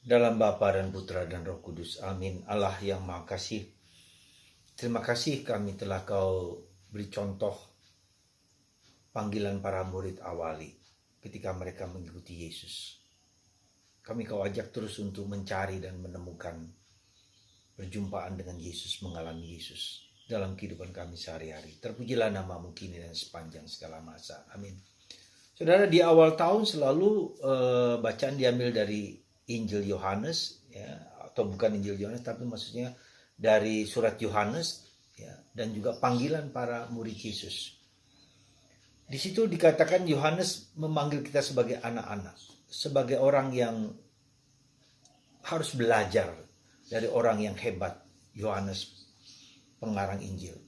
Dalam Bapa dan Putra dan Roh Kudus. Amin. Allah yang Maha Kasih, terima kasih kami telah Kau beri contoh panggilan para murid awali ketika mereka mengikuti Yesus. Kami Kau ajak terus untuk mencari dan menemukan perjumpaan dengan Yesus, mengalami Yesus dalam kehidupan kami sehari-hari. Terpujilah nama-Mu kini dan sepanjang segala masa. Amin. Saudara, di awal tahun selalu bacaan diambil dari Injil Yohanes, ya, atau bukan Injil Yohanes, tapi maksudnya dari surat Yohanes, ya, dan juga panggilan para murid Yesus. Di situ dikatakan Yohanes memanggil kita sebagai anak-anak, sebagai orang yang harus belajar dari orang yang hebat, Yohanes pengarang Injil.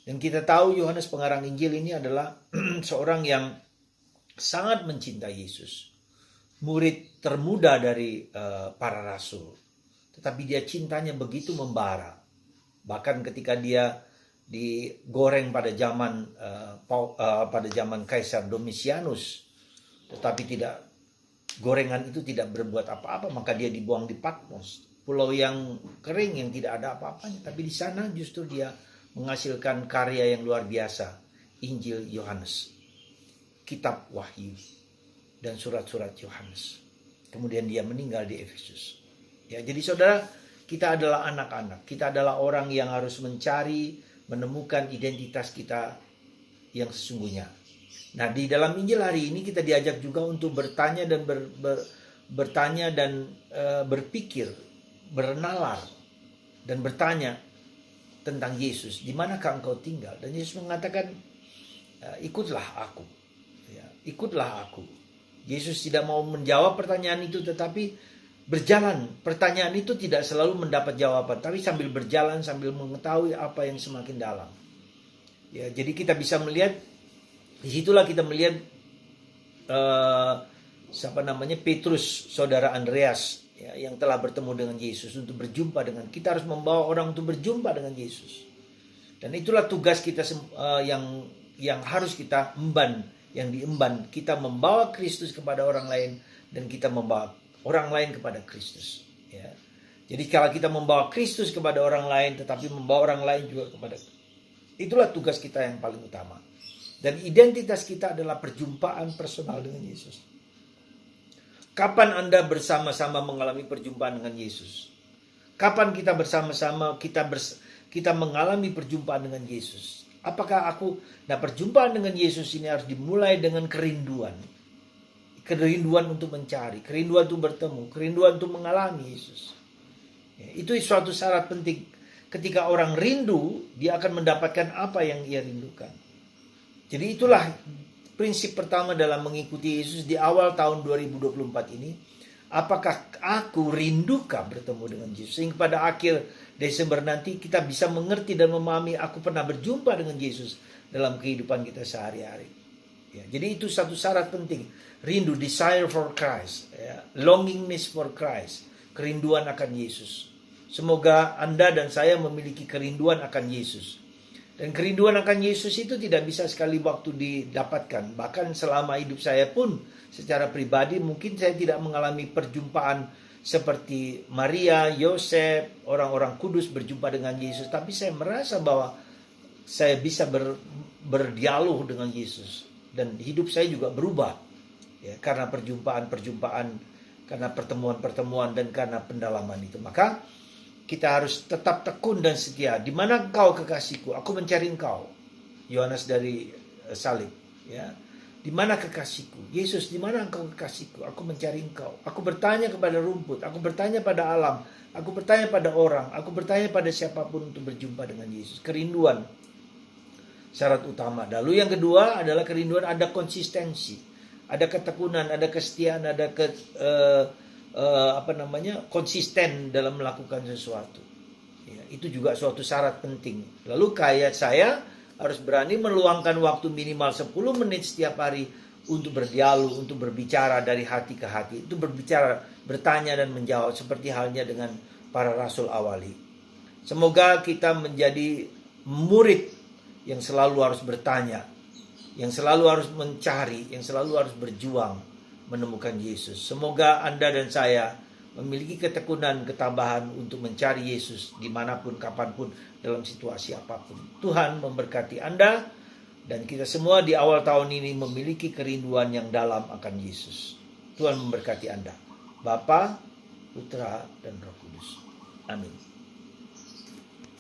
Dan kita tahu Yohanes pengarang Injil ini adalah seorang yang sangat mencintai Yesus. Murid termuda dari para rasul, tetapi dia cintanya begitu membara. Bahkan ketika dia digoreng pada zaman Kaisar Domitianus, tetapi gorengan itu tidak berbuat apa-apa, maka dia dibuang di Patmos, pulau yang kering yang tidak ada apa-apanya. Tapi di sana justru dia menghasilkan karya yang luar biasa, Injil Yohanes, kitab Wahyu, dan surat-surat Yohanes. Kemudian dia meninggal di Efesus. Ya, jadi saudara, kita adalah anak-anak. Kita adalah orang yang harus mencari, menemukan identitas kita yang sesungguhnya. Nah, di dalam Injil hari ini kita diajak juga untuk bertanya dan berpikir, bernalar dan bertanya tentang Yesus. Di manakah engkau tinggal? Dan Yesus mengatakan, ikutlah aku. Ya, ikutlah aku. Yesus tidak mau menjawab pertanyaan itu, tetapi berjalan. Pertanyaan itu tidak selalu mendapat jawaban, tapi sambil berjalan, sambil mengetahui apa yang semakin dalam. Ya, jadi kita bisa melihat, disitulah kita melihat Petrus, saudara Andreas, ya, yang telah bertemu dengan Yesus untuk berjumpa dengan. Kita harus membawa orang untuk berjumpa dengan Yesus. Dan itulah tugas kita yang harus kita diemban, kita membawa Kristus kepada orang lain dan kita membawa orang lain kepada Kristus. Ya. Jadi kalau kita membawa Kristus kepada orang lain, tetapi membawa orang lain juga kepada, itulah tugas kita yang paling utama. Dan identitas kita adalah perjumpaan personal dengan Yesus. Kapan Anda bersama-sama mengalami perjumpaan dengan Yesus? Kapan kita bersama-sama kita mengalami perjumpaan dengan Yesus? Apakah perjumpaan dengan Yesus ini harus dimulai dengan kerinduan. Kerinduan untuk mencari, kerinduan untuk bertemu, kerinduan untuk mengalami Yesus. Ya, itu suatu syarat penting. Ketika orang rindu, dia akan mendapatkan apa yang ia rindukan. Jadi itulah prinsip pertama dalam mengikuti Yesus di awal tahun 2024 ini. Apakah aku rindukah bertemu dengan Yesus? Sehingga pada akhir Desember nanti kita bisa mengerti dan memahami, aku pernah berjumpa dengan Yesus dalam kehidupan kita sehari-hari. Ya, jadi itu satu syarat penting. Rindu, desire for Christ, ya, longingness for Christ, kerinduan akan Yesus. Semoga Anda dan saya memiliki kerinduan akan Yesus. Dan kerinduan akan Yesus itu tidak bisa sekali waktu didapatkan. Bahkan selama hidup saya pun secara pribadi mungkin saya tidak mengalami perjumpaan seperti Maria, Yosef, orang-orang kudus berjumpa dengan Yesus. Tapi saya merasa bahwa saya bisa berdialog dengan Yesus. Dan hidup saya juga berubah. Ya, karena perjumpaan-perjumpaan, karena pertemuan-pertemuan, dan karena pendalaman itu. Maka kita harus tetap tekun dan setia. Di mana engkau kekasihku? Aku mencari engkau. Yohanes dari salib. Ya. Di mana kekasihku? Yesus, di mana engkau kekasihku? Aku mencari engkau. Aku bertanya kepada rumput. Aku bertanya pada alam. Aku bertanya pada orang. Aku bertanya pada siapapun untuk berjumpa dengan Yesus. Kerinduan. Syarat utama. Lalu yang kedua adalah kerinduan, ada konsistensi. Ada ketekunan, ada kesetiaan, ada konsisten dalam melakukan sesuatu. Ya, itu juga suatu syarat penting. Lalu kayak saya harus berani meluangkan waktu minimal 10 menit setiap hari untuk berdialog, untuk berbicara dari hati ke hati. Itu berbicara, bertanya dan menjawab seperti halnya dengan para rasul awali. Semoga kita menjadi murid yang selalu harus bertanya, yang selalu harus mencari, yang selalu harus berjuang menemukan Yesus. Semoga Anda dan saya memiliki ketekunan, ketabahan untuk mencari Yesus dimanapun, kapanpun, dalam situasi apapun. Tuhan memberkati Anda, dan kita semua di awal tahun ini memiliki kerinduan yang dalam akan Yesus. Tuhan memberkati Anda. Bapa, Putra, dan Roh Kudus. Amin.